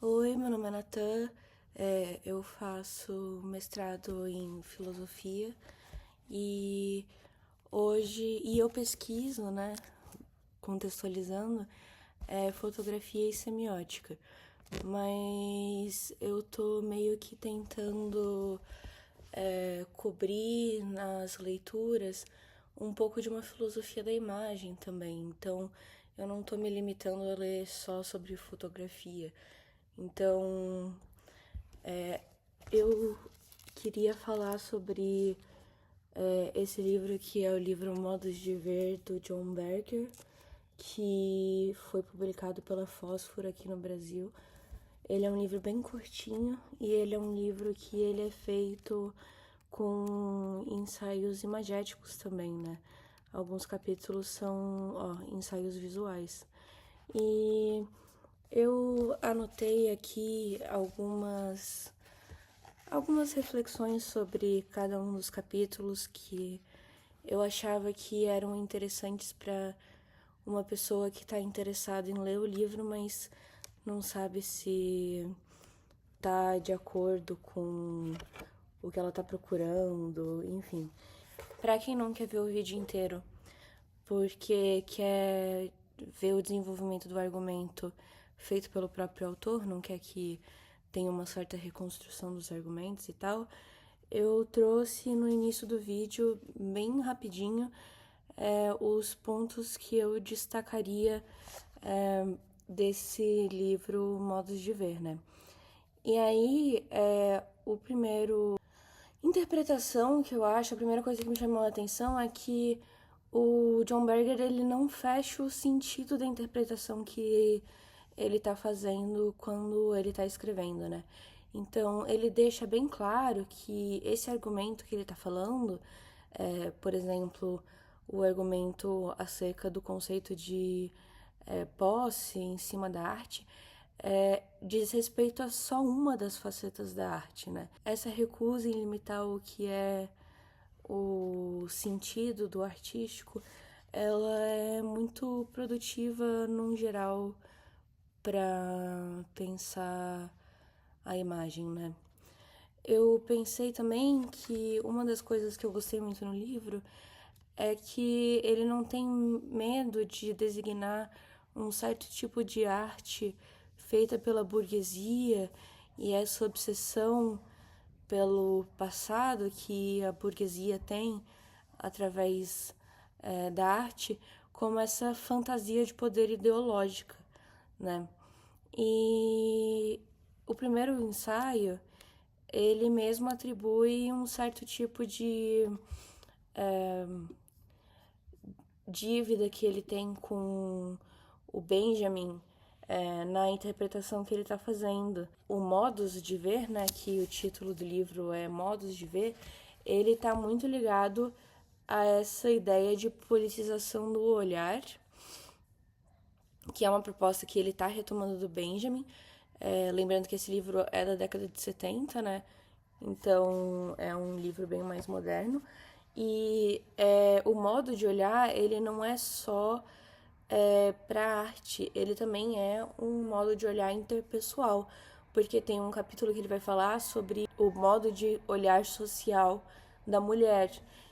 Oi, meu nome é Natan, eu faço mestrado em filosofia e eu pesquiso, né, contextualizando, fotografia e semiótica, mas eu tô meio que tentando cobrir nas leituras um pouco de uma filosofia da imagem também, então eu não tô me limitando a ler só sobre fotografia. Então, eu queria falar sobre esse livro que é o livro Modos de Ver, do John Berger, que foi publicado pela Fósforo aqui no Brasil. Ele é um livro bem curtinho e ele é um livro que ele é feito com ensaios imagéticos também, né? Alguns capítulos são ensaios visuais. E eu anotei aqui algumas reflexões sobre cada um dos capítulos que eu achava que eram interessantes para uma pessoa que está interessada em ler o livro, mas não sabe se tá de acordo com o que ela tá procurando, enfim. Para quem não quer ver o vídeo inteiro, porque quer ver o desenvolvimento do argumento feito pelo próprio autor, não quer que tenha uma certa reconstrução dos argumentos e tal, eu trouxe no início do vídeo, bem rapidinho, os pontos que eu destacaria desse livro Modos de Ver, né? E aí, o primeiro interpretação que eu acho, a primeira coisa que me chamou a atenção é que o John Berger, ele não fecha o sentido da interpretação que ele tá fazendo quando ele tá escrevendo, né? Então, ele deixa bem claro que esse argumento que ele tá falando, por exemplo, o argumento acerca do conceito de posse em cima da arte, diz respeito a só uma das facetas da arte, né? Essa recusa em limitar o que é o sentido do artístico, ela é muito produtiva num geral para pensar a imagem, né? Eu pensei também que uma das coisas que eu gostei muito no livro é que ele não tem medo de designar um certo tipo de arte feita pela burguesia e essa obsessão pelo passado que a burguesia tem através da arte como essa fantasia de poder ideológica, né? E o primeiro ensaio, ele mesmo atribui um certo tipo de dívida que ele tem com o Benjamin na interpretação que ele está fazendo. O Modos de Ver, né, que o título do livro é Modos de Ver, ele está muito ligado a essa ideia de politização do olhar, que é uma proposta que ele está retomando do Benjamin. Lembrando que esse livro é da década de 70, né? Então é um livro bem mais moderno. E o modo de olhar, ele não é só para arte, ele também é um modo de olhar interpessoal, porque tem um capítulo que ele vai falar sobre o modo de olhar social da mulher,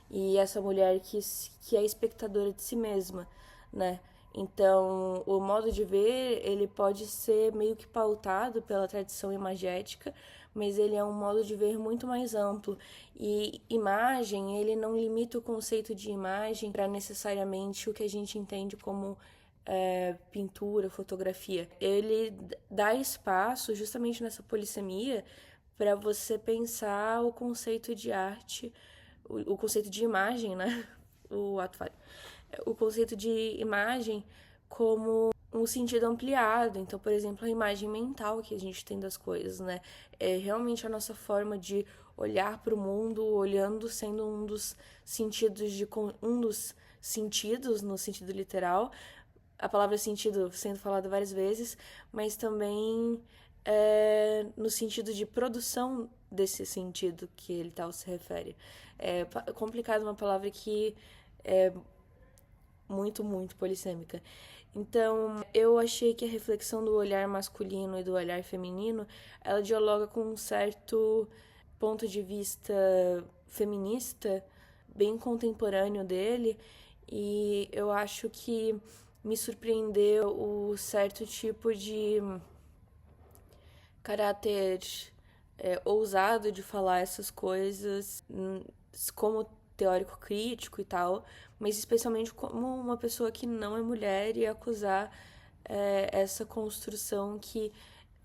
e essa mulher que é espectadora de si mesma, né? Então, o modo de ver, ele pode ser meio que pautado pela tradição imagética, mas ele é um modo de ver muito mais amplo. E imagem, ele não limita o conceito de imagem para necessariamente o que a gente entende como pintura, fotografia. Ele dá espaço, justamente nessa polissemia, para você pensar o conceito de arte, o conceito de imagem, né? O ato falho. O conceito de imagem como um sentido ampliado. Então, por exemplo, a imagem mental que a gente tem das coisas, né? É realmente a nossa forma de olhar para o mundo, olhando sendo um dos sentidos no sentido literal, a palavra sentido sendo falada várias vezes, mas também no sentido de produção desse sentido que ele tal se refere. É complicado, uma palavra que é muito, muito polissêmica. Então, eu achei que a reflexão do olhar masculino e do olhar feminino, ela dialoga com um certo ponto de vista feminista, bem contemporâneo dele, e eu acho que me surpreendeu o certo tipo de caráter ousado de falar essas coisas como teórico crítico e tal, mas especialmente como uma pessoa que não é mulher e acusar essa construção que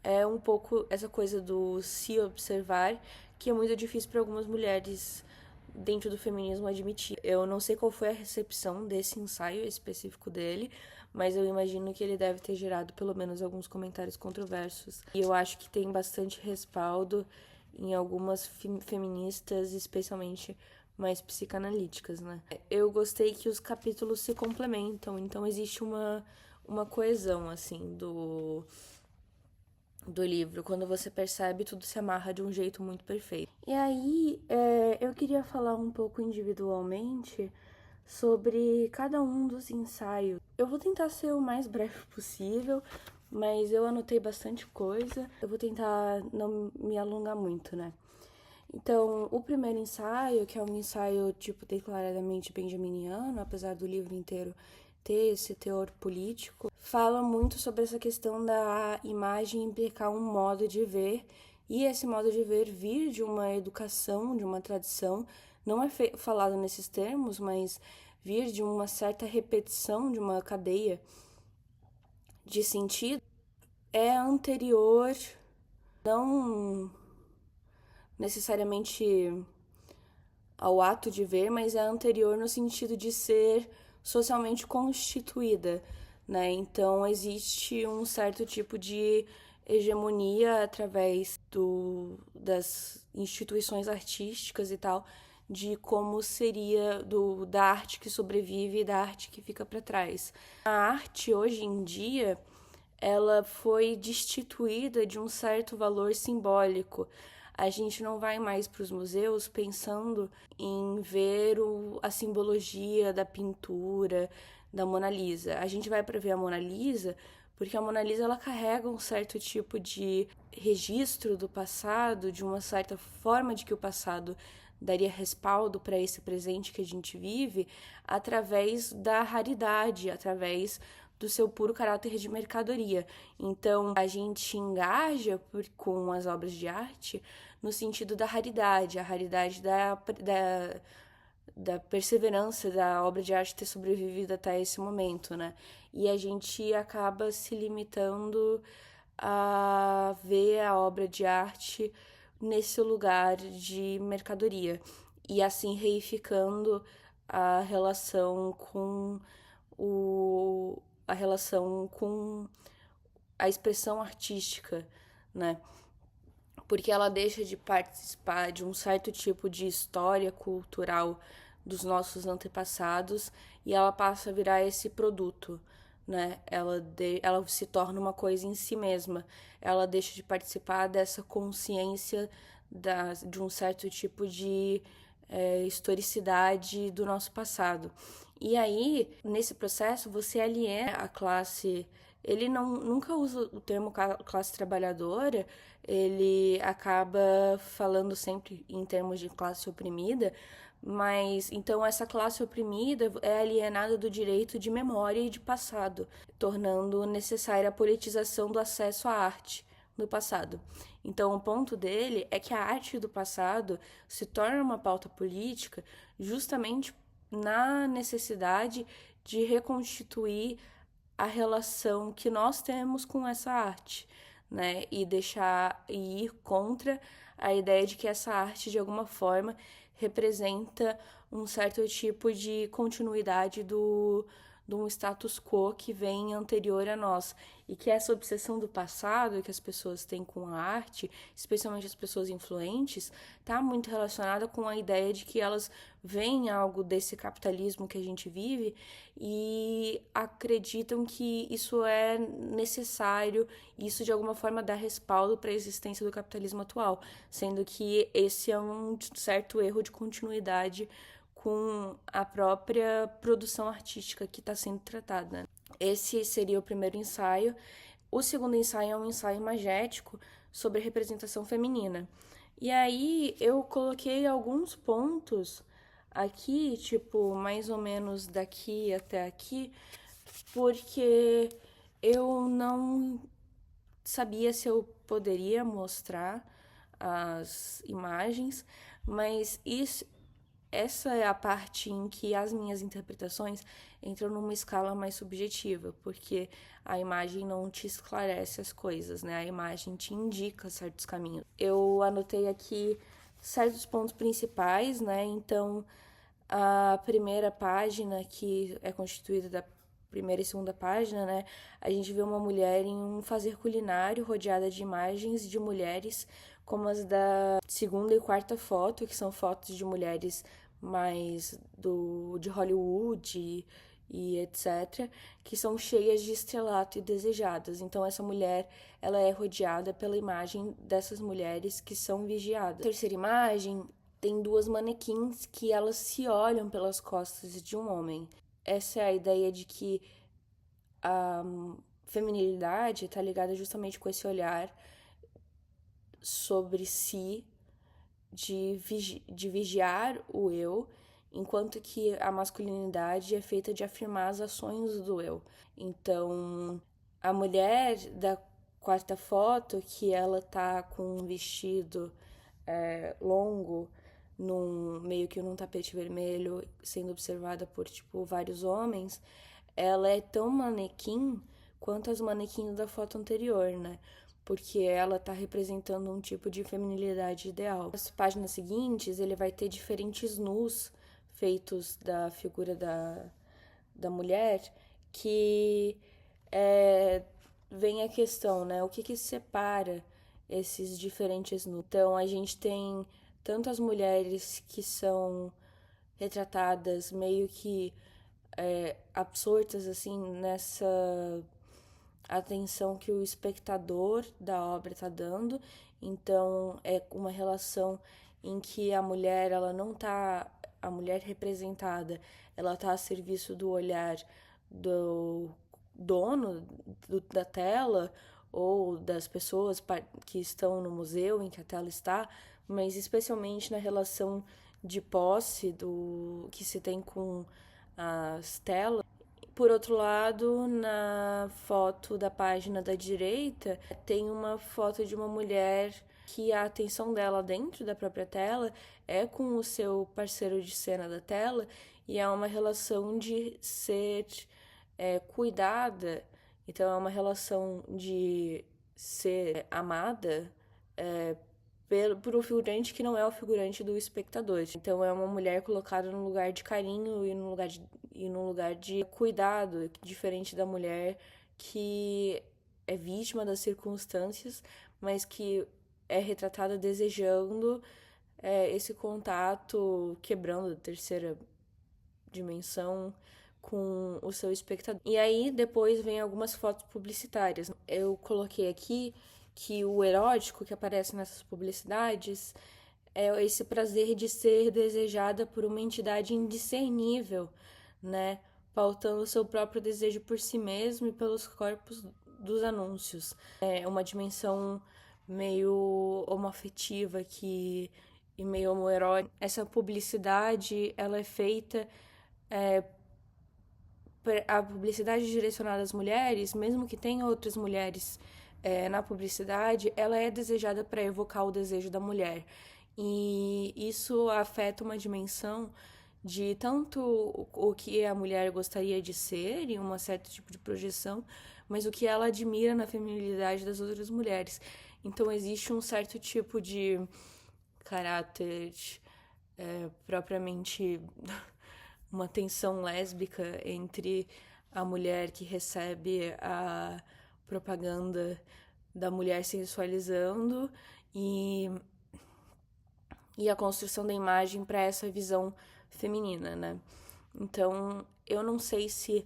é um pouco essa coisa do se observar, que é muito difícil para algumas mulheres dentro do feminismo admitir. Eu não sei qual foi a recepção desse ensaio específico dele, mas eu imagino que ele deve ter gerado pelo menos alguns comentários controversos. E eu acho que tem bastante respaldo em algumas feministas, especialmente mais psicanalíticas, né? Eu gostei que os capítulos se complementam, então existe uma coesão, assim, do livro. Quando você percebe, tudo se amarra de um jeito muito perfeito. E aí, eu queria falar um pouco individualmente sobre cada um dos ensaios. Eu vou tentar ser o mais breve possível, mas eu anotei bastante coisa. Eu vou tentar não me alongar muito, né? Então, o primeiro ensaio, que é um ensaio, tipo, declaradamente benjaminiano, apesar do livro inteiro ter esse teor político, fala muito sobre essa questão da imagem implicar um modo de ver, e esse modo de ver vir de uma educação, de uma tradição, não é falado nesses termos, mas vir de uma certa repetição, de uma cadeia de sentido, é anterior, não necessariamente ao ato de ver, mas é anterior no sentido de ser socialmente constituída, né? Então existe um certo tipo de hegemonia através das instituições artísticas e tal, de como seria da arte que sobrevive e da arte que fica para trás. A arte hoje em dia ela foi destituída de um certo valor simbólico. A gente não vai mais para os museus pensando em ver a simbologia da pintura da Mona Lisa. A gente vai para ver a Mona Lisa porque a Mona Lisa ela carrega um certo tipo de registro do passado, de uma certa forma de que o passado daria respaldo para esse presente que a gente vive, através da raridade, através do seu puro caráter de mercadoria. Então, a gente engaja com as obras de arte no sentido da raridade, a raridade da perseverança da obra de arte ter sobrevivido até esse momento, né? E a gente acaba se limitando a ver a obra de arte nesse lugar de mercadoria e assim reificando a relação com a relação com a expressão artística, né? Porque ela deixa de participar de um certo tipo de história cultural dos nossos antepassados e ela passa a virar esse produto, né? Ela se torna uma coisa em si mesma. Ela deixa de participar dessa consciência de um certo tipo de historicidade do nosso passado. E aí, nesse processo, você aliena a classe. Ele nunca usa o termo classe trabalhadora, ele acaba falando sempre em termos de classe oprimida, mas então essa classe oprimida é alienada do direito de memória e de passado, tornando necessária a politização do acesso à arte no passado. Então, o ponto dele é que a arte do passado se torna uma pauta política justamente na necessidade de reconstituir a relação que nós temos com essa arte, né? E ir contra a ideia de que essa arte, de alguma forma, representa um certo tipo de continuidade de um status quo que vem anterior a nós. E que essa obsessão do passado que as pessoas têm com a arte, especialmente as pessoas influentes, está muito relacionada com a ideia de que elas veem algo desse capitalismo que a gente vive e acreditam que isso é necessário, e isso de alguma forma dá respaldo para a existência do capitalismo atual, sendo que esse é um certo erro de continuidade com a própria produção artística que está sendo tratada. Esse seria o primeiro ensaio. O segundo ensaio é um ensaio imagético sobre representação feminina. E aí eu coloquei alguns pontos aqui, tipo, mais ou menos daqui até aqui, porque eu não sabia se eu poderia mostrar as imagens, mas essa é a parte em que as minhas interpretações entram numa escala mais subjetiva, porque a imagem não te esclarece as coisas, né? A imagem te indica certos caminhos. Eu anotei aqui certos pontos principais, né? Então, a primeira página, que é constituída da primeira e segunda página, né? A gente vê uma mulher em um fazer culinário rodeada de imagens de mulheres, como as da segunda e quarta foto, que são fotos de mulheres mais de Hollywood e etc., que são cheias de estrelato e desejadas. Então essa mulher, ela é rodeada pela imagem dessas mulheres que são vigiadas. A terceira imagem tem duas manequins que elas se olham pelas costas de um homem. Essa é a ideia de que a feminilidade está ligada justamente com esse olhar sobre si, de vigiar o eu, enquanto que a masculinidade é feita de afirmar as ações do eu. Então, a mulher da quarta foto, que ela tá com um vestido longo, meio que num tapete vermelho, sendo observada por, tipo, vários homens, ela é tão manequim quanto as manequins da foto anterior, né? Porque ela tá representando um tipo de feminilidade ideal. Nas páginas seguintes, ele vai ter diferentes nus feitos da figura da mulher, que vem a questão, né? O que separa esses diferentes nus? Então, a gente tem tanto as mulheres que são retratadas meio que absortas, assim, nessa atenção que o espectador da obra está dando. Então, é uma relação em que a mulher, ela não tá, a mulher representada, ela tá a serviço do olhar do dono da tela ou das pessoas que estão no museu em que a tela está, mas especialmente na relação de posse que se tem com as telas. Por outro lado, na foto da página da direita, tem uma foto de uma mulher que a atenção dela dentro da própria tela é com o seu parceiro de cena da tela, e é uma relação de ser cuidada. Então, é uma relação de ser amada por um figurante que não é o figurante do espectador. Então é uma mulher colocada num lugar de carinho e num lugar de cuidado, diferente da mulher que é vítima das circunstâncias, mas que é retratada desejando esse contato, quebrando a terceira dimensão com o seu espectador. E aí depois vem algumas fotos publicitárias. Eu coloquei aqui que o erótico que aparece nessas publicidades é esse prazer de ser desejada por uma entidade indiscernível, né? Pautando o seu próprio desejo por si mesmo e pelos corpos dos anúncios. É uma dimensão meio homoafetiva e meio homoerótica. Essa publicidade, ela é feita a publicidade direcionada às mulheres, mesmo que tenha outras mulheres na publicidade, ela é desejada para evocar o desejo da mulher. E isso afeta uma dimensão de tanto o que a mulher gostaria de ser em um certo tipo de projeção, mas o que ela admira na feminilidade das outras mulheres. Então existe um certo tipo de caráter propriamente uma tensão lésbica entre a mulher que recebe a propaganda da mulher sensualizando e a construção da imagem para essa visão feminina, né? Então, eu não sei se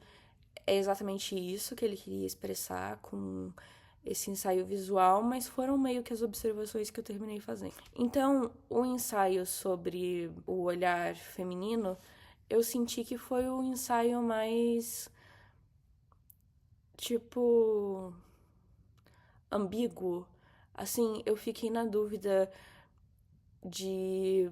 é exatamente isso que ele queria expressar com esse ensaio visual, mas foram meio que as observações que eu terminei fazendo. Então, o ensaio sobre o olhar feminino, eu senti que foi o ensaio mais tipo, ambíguo. Assim, eu fiquei na dúvida de.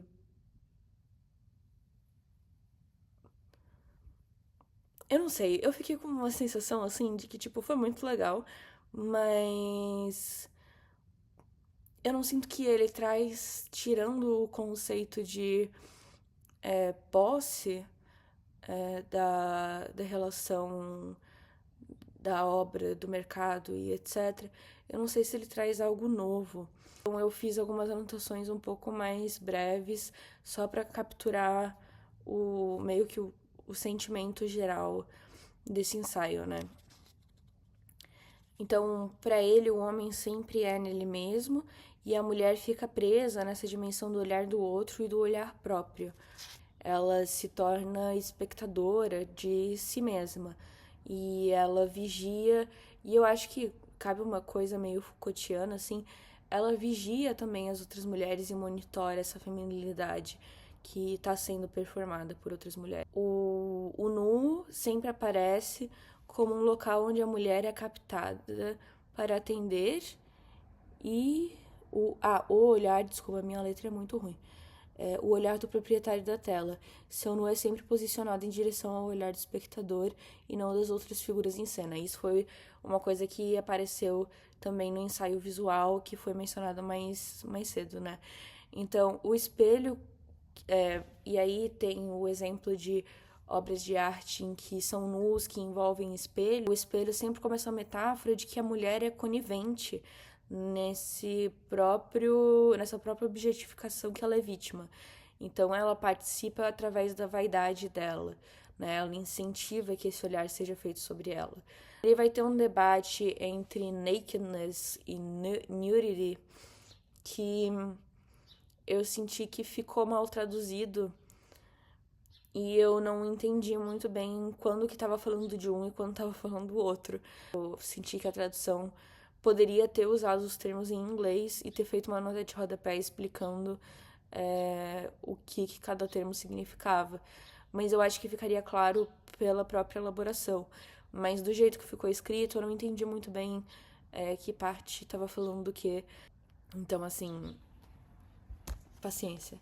Eu não sei, eu fiquei com uma sensação assim de que, tipo, foi muito legal, mas eu não sinto que ele traz, tirando o conceito de posse da relação da obra, do mercado e etc. Eu não sei se ele traz algo novo. Então eu fiz algumas anotações um pouco mais breves, só para capturar o meio que o sentimento geral desse ensaio, né? Então, para ele, o homem sempre é nele mesmo e a mulher fica presa nessa dimensão do olhar do outro e do olhar próprio. Ela se torna espectadora de si mesma e ela vigia, e eu acho que cabe uma coisa meio Foucaultiana, assim, ela vigia também as outras mulheres e monitora essa feminilidade que está sendo performada por outras mulheres. O nu sempre aparece como um local onde a mulher é captada para atender e o olhar, desculpa, a minha letra é muito ruim. O olhar do proprietário da tela. Seu nu é sempre posicionado em direção ao olhar do espectador e não das outras figuras em cena. Isso foi uma coisa que apareceu também no ensaio visual, que foi mencionado mais cedo, né? Então, o espelho, e aí tem o exemplo de obras de arte em que são nus, que envolvem espelho. O espelho sempre como essa metáfora de que a mulher é conivente nessa própria objetificação que ela é vítima. Então ela participa através da vaidade dela, né? Ela incentiva que esse olhar seja feito sobre ela. Ele vai ter um debate entre nakedness e nudity que eu senti que ficou mal traduzido e eu não entendi muito bem quando que estava falando de um e quando estava falando do outro. Eu senti que a tradução poderia ter usado os termos em inglês e ter feito uma nota de rodapé explicando o que cada termo significava. Mas eu acho que ficaria claro pela própria elaboração. Mas do jeito que ficou escrito, eu não entendi muito bem que parte estava falando do que. Então, assim, paciência.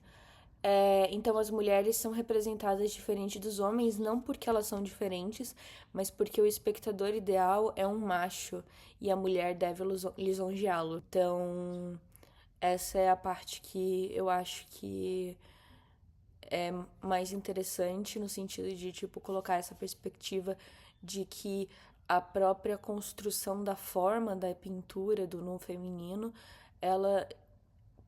Então, as mulheres são representadas diferente dos homens, não porque elas são diferentes, mas porque o espectador ideal é um macho e a mulher deve lisonjeá-lo. Então, essa é a parte que eu acho que é mais interessante no sentido de, tipo, colocar essa perspectiva de que a própria construção da forma da pintura do nu feminino, ela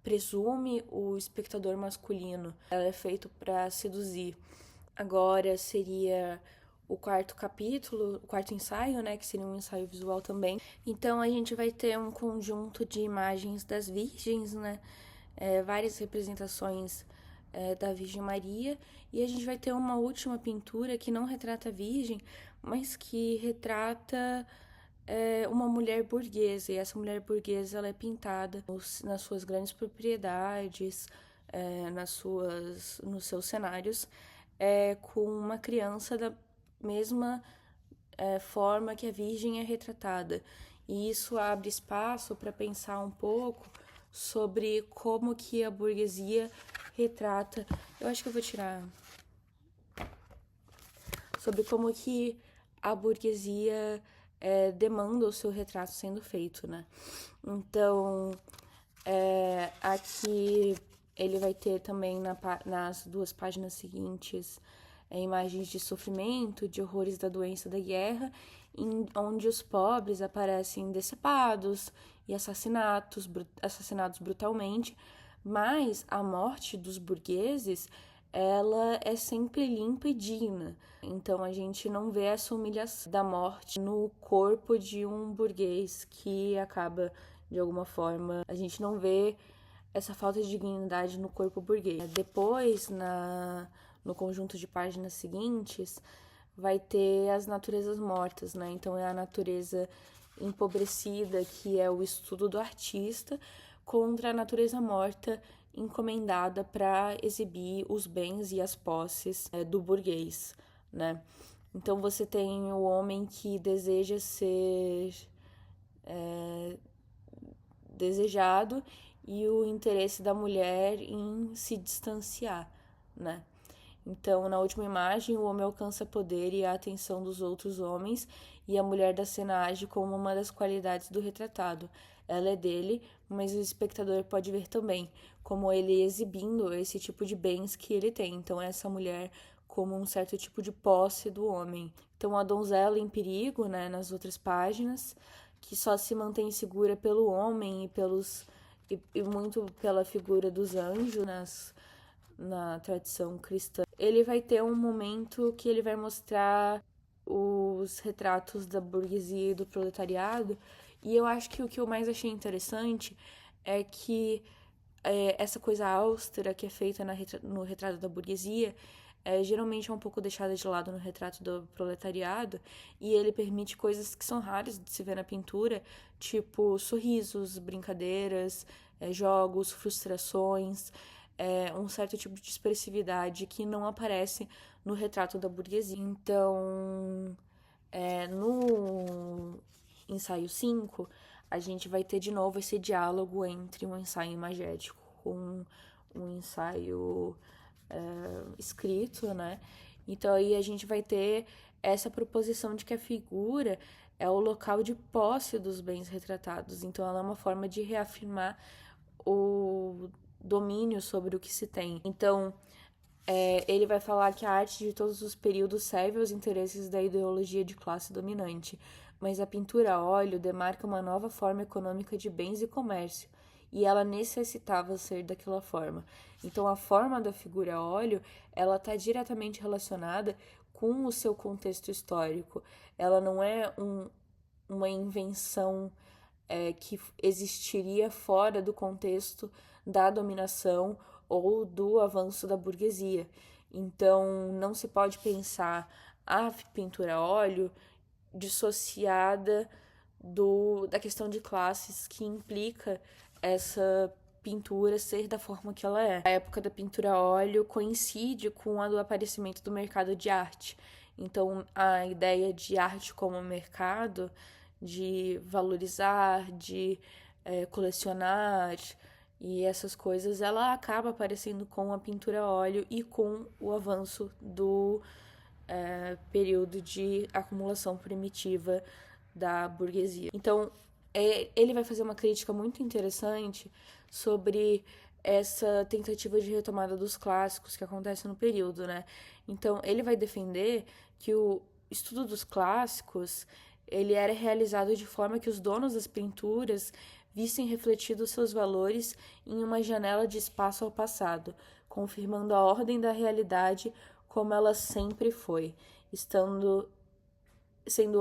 presume o espectador masculino. Ela é feito para seduzir. Agora seria o quarto capítulo, o quarto ensaio, né, que seria um ensaio visual também. Então a gente vai ter um conjunto de imagens das virgens, né, várias representações da Virgem Maria, e a gente vai ter uma última pintura que não retrata a Virgem, mas que retrata uma mulher burguesa, e essa mulher burguesa ela é pintada nas suas grandes propriedades, nos seus cenários, com uma criança da mesma forma que a Virgem é retratada. E isso abre espaço para pensar um pouco sobre como que a burguesia retrata. Eu acho que eu vou tirar. Sobre como que a burguesia demanda o seu retrato sendo feito, né? Então, aqui ele vai ter também nas duas páginas seguintes imagens de sofrimento, de horrores da doença da guerra, onde os pobres aparecem decepados e assassinados brutalmente, mas a morte dos burgueses ela é sempre limpa e digna. Então a gente não vê essa humilhação da morte no corpo de um burguês que acaba de alguma forma. A gente não vê essa falta de dignidade no corpo burguês. Depois, no conjunto de páginas seguintes, vai ter as naturezas mortas, né? Então é a natureza empobrecida, que é o estudo do artista, contra a natureza morta encomendada para exibir os bens e as posses do burguês, né? Então você tem o homem que deseja ser desejado e o interesse da mulher em se distanciar, né? Então, na última imagem, o homem alcança poder e a atenção dos outros homens, e a mulher da cena age como uma das qualidades do retratado. Ela é dele, mas o espectador pode ver também, como ele exibindo esse tipo de bens que ele tem. Então, essa mulher como um certo tipo de posse do homem. Então, a donzela em perigo, né, nas outras páginas, que só se mantém segura pelo homem e muito pela figura dos anjos na tradição cristã. Ele vai ter um momento que ele vai mostrar os retratos da burguesia e do proletariado, e eu acho que o que eu mais achei interessante é que essa coisa austera que é feita no retrato da burguesia geralmente é um pouco deixada de lado no retrato do proletariado, e ele permite coisas que são raras de se ver na pintura, tipo sorrisos, brincadeiras, jogos, frustrações, um certo tipo de expressividade que não aparece no retrato da burguesia. Então, no ensaio 5, a gente vai ter de novo esse diálogo entre um ensaio imagético com um ensaio escrito, né? Então aí a gente vai ter essa proposição de que a figura é o local de posse dos bens retratados. Então ela é uma forma de reafirmar o domínio sobre o que se tem. Então, ele vai falar que a arte de todos os períodos serve aos interesses da ideologia de classe dominante, mas a pintura a óleo demarca uma nova forma econômica de bens e comércio, e ela necessitava ser daquela forma. Então, a forma da figura a óleo, ela está diretamente relacionada com o seu contexto histórico. Ela não é uma invenção que existiria fora do contexto da dominação ou do avanço da burguesia. Então, não se pode pensar a pintura a óleo dissociada da questão de classes que implica essa pintura ser da forma que ela é. A época da pintura a óleo coincide com a do aparecimento do mercado de arte. Então, a ideia de arte como mercado, de valorizar, de colecionar e essas coisas, ela acaba aparecendo com a pintura a óleo e com o avanço do período de acumulação primitiva da burguesia. Então, ele vai fazer uma crítica muito interessante sobre essa tentativa de retomada dos clássicos que acontece no período, né? Então, ele vai defender que o estudo dos clássicos ele era realizado de forma que os donos das pinturas vissem refletidos seus valores em uma janela de espaço ao passado, confirmando a ordem da realidade como ela sempre foi, sendo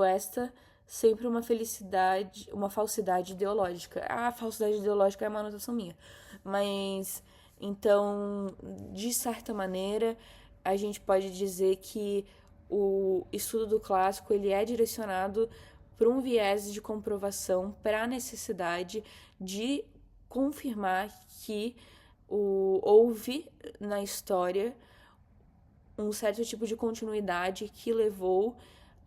esta sempre uma falsidade ideológica. A falsidade ideológica é uma anotação minha. Mas, então, de certa maneira, a gente pode dizer que o estudo do clássico ele é direcionado para um viés de comprovação, para a necessidade de confirmar que houve na história um certo tipo de continuidade que levou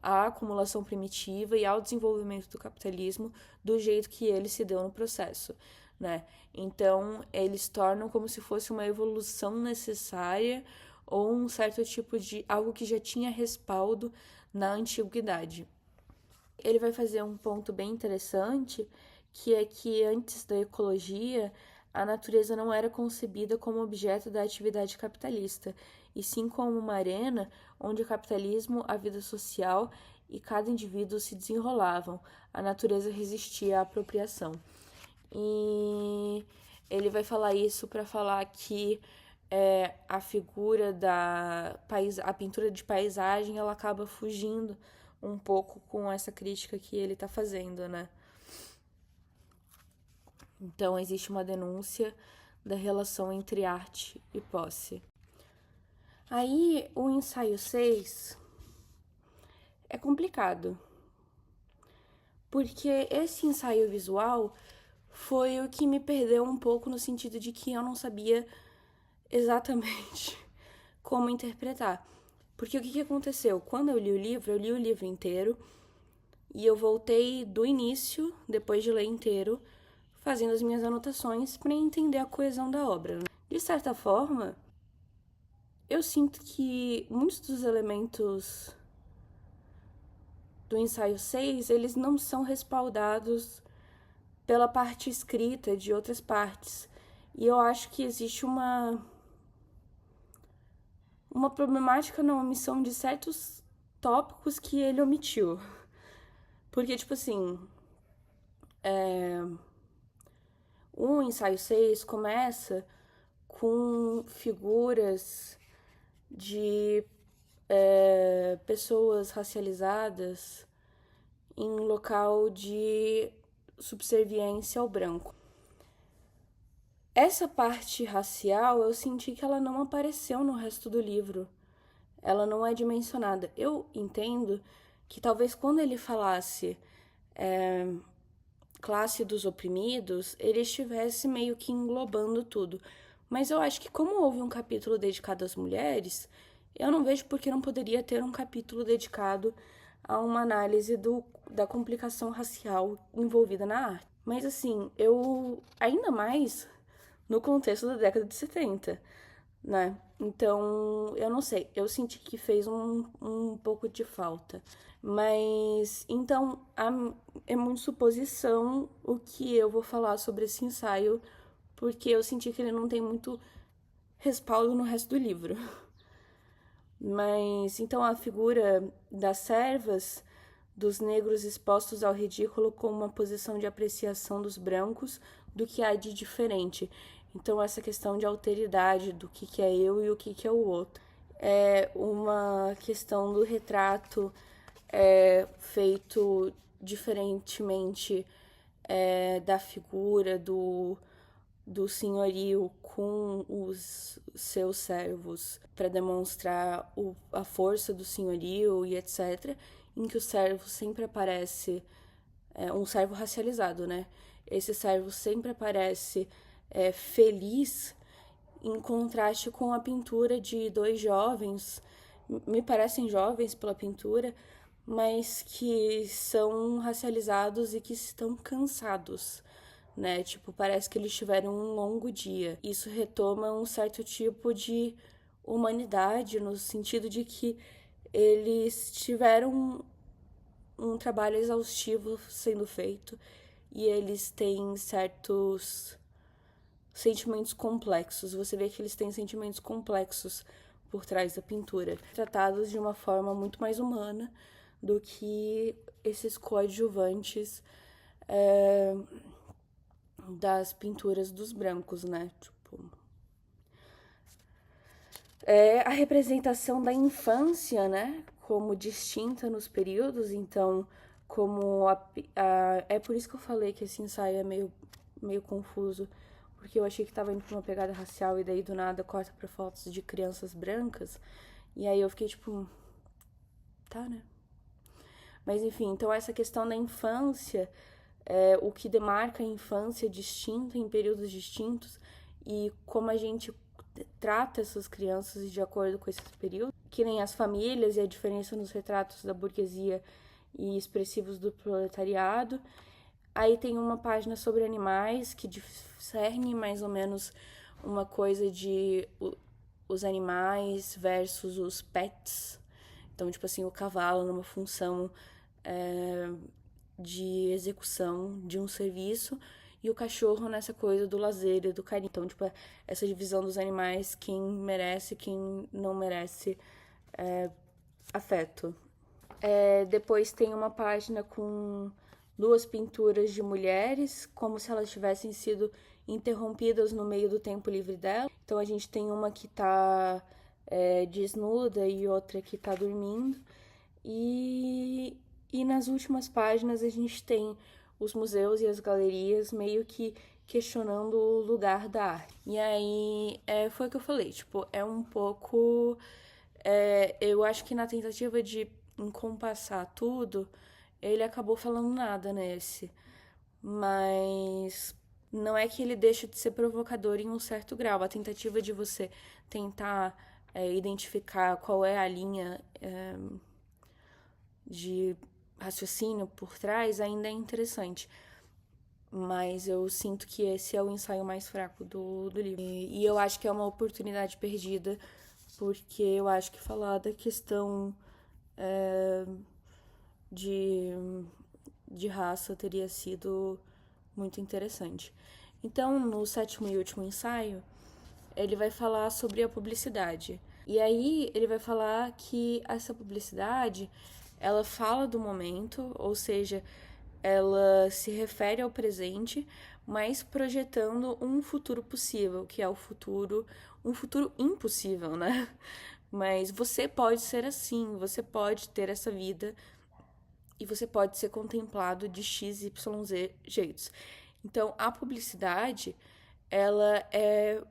à acumulação primitiva e ao desenvolvimento do capitalismo do jeito que ele se deu no processo, né? Então, eles tornam como se fosse uma evolução necessária ou um certo tipo de algo que já tinha respaldo na antiguidade. Ele vai fazer um ponto bem interessante, que é que antes da ecologia, a natureza não era concebida como objeto da atividade capitalista, e sim como uma arena onde o capitalismo, a vida social e cada indivíduo se desenrolavam. A natureza resistia à apropriação. E ele vai falar isso para falar que a figura a pintura de paisagem, ela acaba fugindo um pouco com essa crítica que ele está fazendo, né? Então, existe uma denúncia da relação entre arte e posse. Aí, o ensaio 6 é complicado, porque esse ensaio visual foi o que me perdeu um pouco no sentido de que eu não sabia exatamente como interpretar. Porque o que aconteceu? Quando eu li o livro inteiro e eu voltei do início, depois de ler inteiro, fazendo as minhas anotações para entender a coesão da obra. De certa forma, eu sinto que muitos dos elementos do ensaio 6, eles não são respaldados pela parte escrita de outras partes. E eu acho que existe uma problemática na omissão de certos tópicos que ele omitiu. Porque, tipo assim, o ensaio 6 começa com figuras de pessoas racializadas em local de subserviência ao branco. Essa parte racial, eu senti que ela não apareceu no resto do livro. Ela não é dimensionada. Eu entendo que talvez quando ele falasse classe dos oprimidos, ele estivesse meio que englobando tudo. Mas eu acho que como houve um capítulo dedicado às mulheres, eu não vejo por que não poderia ter um capítulo dedicado a uma análise da complicação racial envolvida na arte. Mas assim, eu ainda mais no contexto da década de 70, né? Então, eu não sei, eu senti que fez um pouco de falta. Mas, então, é muito suposição o que eu vou falar sobre esse ensaio, porque eu senti que ele não tem muito respaldo no resto do livro. Mas, então, a figura das servas, dos negros expostos ao ridículo como uma posição de apreciação dos brancos do que há de diferente. Então, essa questão de alteridade do que é eu e o que é o outro. É uma questão do retrato feito diferentemente da figura do senhorio com os seus servos para demonstrar a força do senhorio e etc., em que o servo sempre aparece, um servo racializado, né? Esse servo sempre aparece feliz em contraste com a pintura de dois jovens, me parecem jovens pela pintura, mas que são racializados e que estão cansados, né? Tipo, parece que eles tiveram um longo dia. Isso retoma um certo tipo de humanidade, no sentido de que eles tiveram um trabalho exaustivo sendo feito e eles têm certos sentimentos complexos. Você vê que eles têm sentimentos complexos por trás da pintura, tratados de uma forma muito mais humana do que esses coadjuvantes das pinturas dos brancos, né? Tipo, a representação da infância, né? Como distinta nos períodos, então, como é por isso que eu falei que esse ensaio é meio confuso, porque eu achei que tava indo pra uma pegada racial e daí do nada corta pra fotos de crianças brancas, e aí eu fiquei tipo, tá, né? Mas enfim, então essa questão da infância, o que demarca a infância distinta em períodos distintos e como a gente trata essas crianças de acordo com esse período, que nem as famílias e a diferença nos retratos da burguesia e expressivos do proletariado. Aí tem uma página sobre animais que discerne mais ou menos uma coisa de os animais versus os pets. Então, tipo assim, o cavalo numa função de execução de um serviço e o cachorro nessa coisa do lazer e do carinho. Então, tipo, essa divisão dos animais, quem merece, quem não merece afeto. Depois tem uma página com duas pinturas de mulheres, como se elas tivessem sido interrompidas no meio do tempo livre dela. Então a gente tem uma que tá desnuda e outra que tá dormindo. E nas últimas páginas a gente tem os museus e as galerias meio que questionando o lugar da arte. E aí foi o que eu falei, tipo, é um pouco... eu acho que na tentativa de encompassar tudo, ele acabou falando nada nesse. Mas não é que ele deixa de ser provocador em um certo grau. A tentativa de você tentar identificar qual é a linha de raciocínio por trás, ainda é interessante. Mas eu sinto que esse é o ensaio mais fraco do livro. E eu acho que é uma oportunidade perdida, porque eu acho que falar da questão de raça teria sido muito interessante. Então, no sétimo e último ensaio, ele vai falar sobre a publicidade. E aí ele vai falar que essa publicidade, ela fala do momento, ou seja, ela se refere ao presente, mas projetando um futuro possível, que é um futuro impossível, né? Mas você pode ser assim, você pode ter essa vida e você pode ser contemplado de x, y, z jeitos. Então, a publicidade, ela é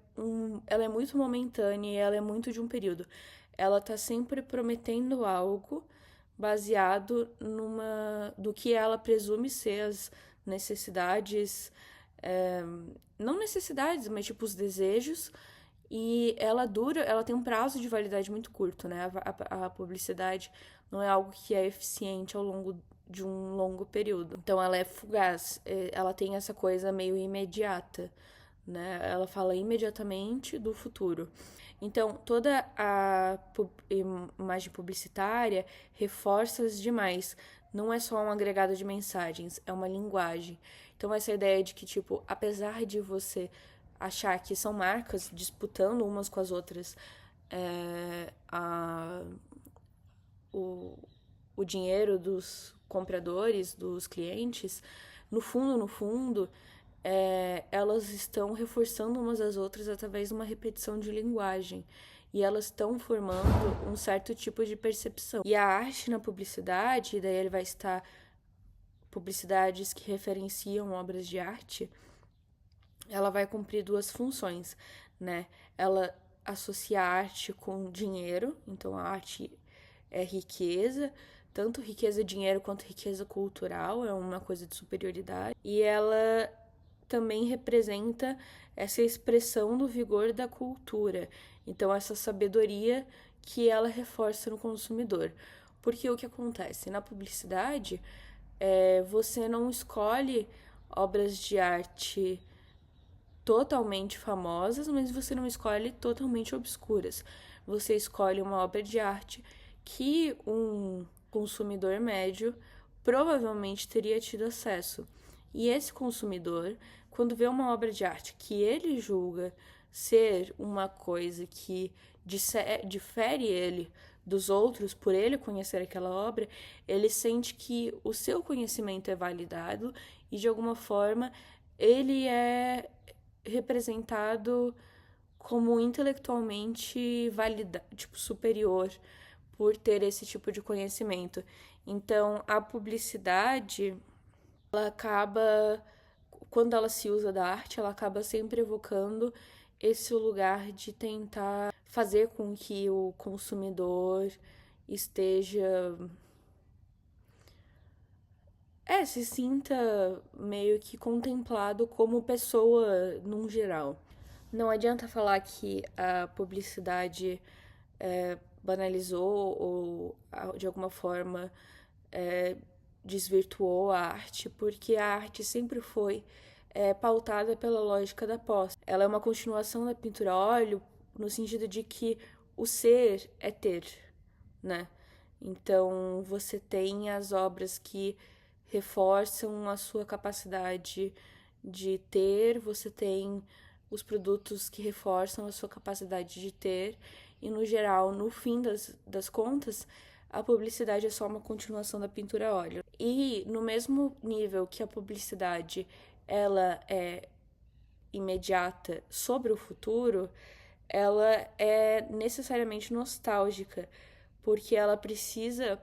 muito momentânea e ela é muito de um período. Ela tá sempre prometendo algo baseado do que ela presume ser as necessidades, não necessidades, mas tipo os desejos, e ela tem um prazo de validade muito curto, né? A publicidade não é algo que é eficiente ao longo de um longo período. Então ela é fugaz, ela tem essa coisa meio imediata, né? Ela fala imediatamente do futuro. Então, toda a imagem publicitária reforça as demais. Não é só um agregado de mensagens, é uma linguagem. Então, essa ideia de que, tipo, apesar de você achar que são marcas disputando umas com as outras o dinheiro dos compradores, dos clientes, no fundo, elas estão reforçando umas às outras através de uma repetição de linguagem. E elas estão formando um certo tipo de percepção. E a arte na publicidade, daí ele vai estar publicidades que referenciam obras de arte, ela vai cumprir duas funções, né? Ela associa a arte com dinheiro, então a arte é riqueza, tanto riqueza de dinheiro quanto riqueza cultural, é uma coisa de superioridade. E ela também representa essa expressão do vigor da cultura. Então, essa sabedoria que ela reforça no consumidor. Porque o que acontece? Na publicidade, você não escolhe obras de arte totalmente famosas, mas você não escolhe totalmente obscuras. Você escolhe uma obra de arte que um consumidor médio provavelmente teria tido acesso. E esse consumidor, quando vê uma obra de arte que ele julga ser uma coisa que difere ele dos outros, por ele conhecer aquela obra, ele sente que o seu conhecimento é validado e, de alguma forma, ele é representado como intelectualmente superior por ter esse tipo de conhecimento. Então, a publicidade, ela acaba, quando ela se usa da arte, ela acaba sempre evocando esse lugar de tentar fazer com que o consumidor esteja se sinta meio que contemplado como pessoa num geral. Não adianta falar que a publicidade banalizou ou de alguma forma desvirtuou a arte, porque a arte sempre foi pautada pela lógica da posse. Ela é uma continuação da pintura a óleo no sentido de que o ser é ter, né? Então você tem as obras que reforçam a sua capacidade de ter, você tem os produtos que reforçam a sua capacidade de ter, e no geral, no fim das contas, a publicidade é só uma continuação da pintura a óleo. E no mesmo nível que a publicidade ela é imediata sobre o futuro, ela é necessariamente nostálgica, porque ela precisa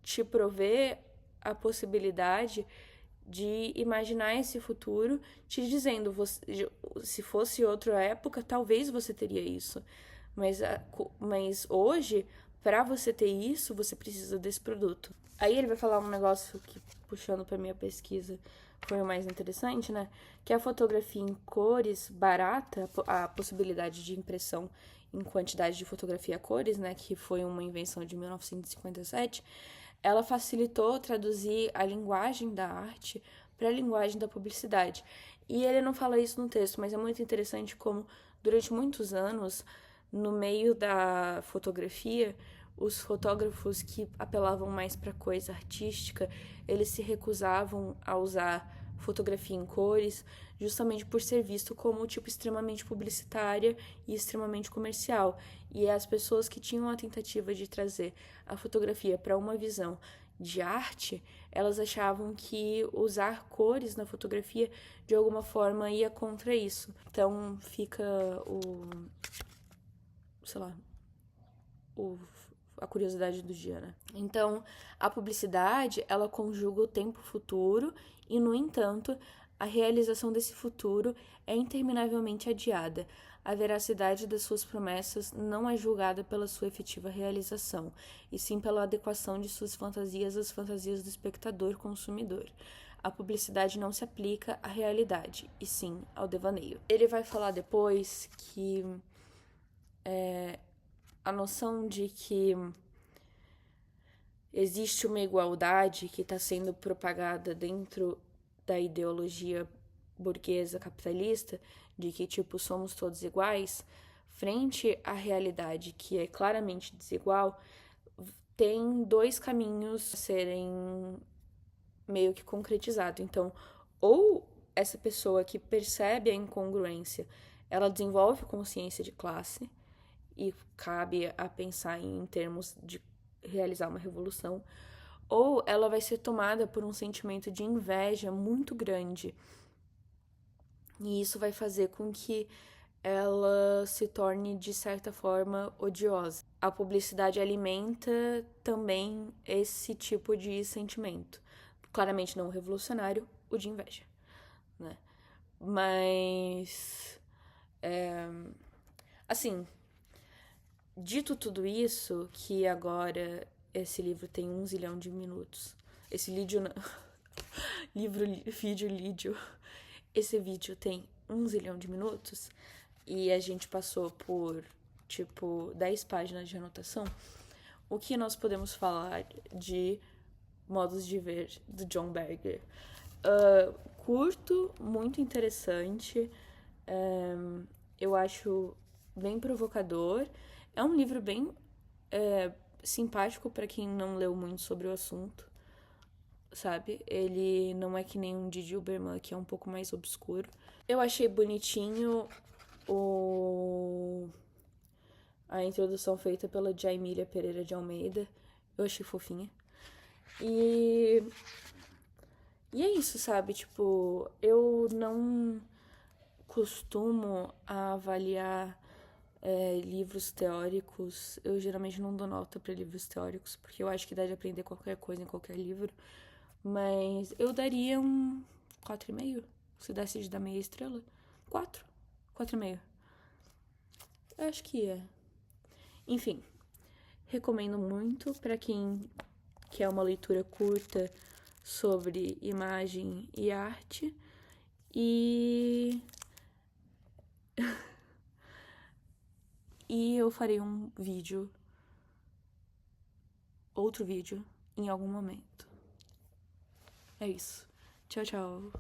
te prover a possibilidade de imaginar esse futuro, te dizendo, se fosse outra época, talvez você teria isso. Mas hoje, para você ter isso, você precisa desse produto. Aí ele vai falar um negócio que, puxando para minha pesquisa, foi o mais interessante, né? Que a fotografia em cores barata, a possibilidade de impressão em quantidade de fotografia a cores, né? Que foi uma invenção de 1957, ela facilitou traduzir a linguagem da arte para a linguagem da publicidade. E ele não fala isso no texto, mas é muito interessante como, durante muitos anos, no meio da fotografia, os fotógrafos que apelavam mais para coisa artística, eles se recusavam a usar fotografia em cores, justamente por ser visto como tipo extremamente publicitária e extremamente comercial. E as pessoas que tinham a tentativa de trazer a fotografia para uma visão de arte, elas achavam que usar cores na fotografia de alguma forma ia contra isso. Então fica sei lá, a curiosidade do dia, né? Então, a publicidade, ela conjuga o tempo futuro e, no entanto, a realização desse futuro é interminavelmente adiada. A veracidade das suas promessas não é julgada pela sua efetiva realização, e sim pela adequação de suas fantasias às fantasias do espectador consumidor. A publicidade não se aplica à realidade, e sim ao devaneio. Ele vai falar depois que a noção de que existe uma igualdade que está sendo propagada dentro da ideologia burguesa capitalista, de que, tipo, somos todos iguais, frente à realidade que é claramente desigual, tem dois caminhos a serem meio que concretizados. Então, ou essa pessoa que percebe a incongruência, ela desenvolve consciência de classe, e cabe a pensar em termos de realizar uma revolução, ou ela vai ser tomada por um sentimento de inveja muito grande. E isso vai fazer com que ela se torne, de certa forma, odiosa. A publicidade alimenta também esse tipo de sentimento. Claramente não o revolucionário, o de inveja, né? Mas... assim... Dito tudo isso, que agora esse livro tem 1 zilhão de minutos. Esse vídeo não... Esse vídeo tem 1 zilhão de minutos e a gente passou por, tipo, 10 páginas de anotação. O que nós podemos falar de Modos de Ver, do John Berger? Curto, muito interessante. Eu acho bem provocador. É um livro bem simpático para quem não leu muito sobre o assunto, sabe? Ele não é que nem um Didi Uberman, que é um pouco mais obscuro. Eu achei bonitinho a introdução feita pela Jaimília Pereira de Almeida. Eu achei fofinha. E é isso, sabe? Tipo, eu não costumo avaliar livros teóricos. Eu geralmente não dou nota para livros teóricos, porque eu acho que dá de aprender qualquer coisa em qualquer livro. Mas eu daria um 4,5. Se desse de dar meia estrela. 4,5. Eu acho que é. Enfim, recomendo muito para quem quer uma leitura curta sobre imagem e arte. E eu farei outro vídeo, em algum momento. É isso. Tchau, tchau.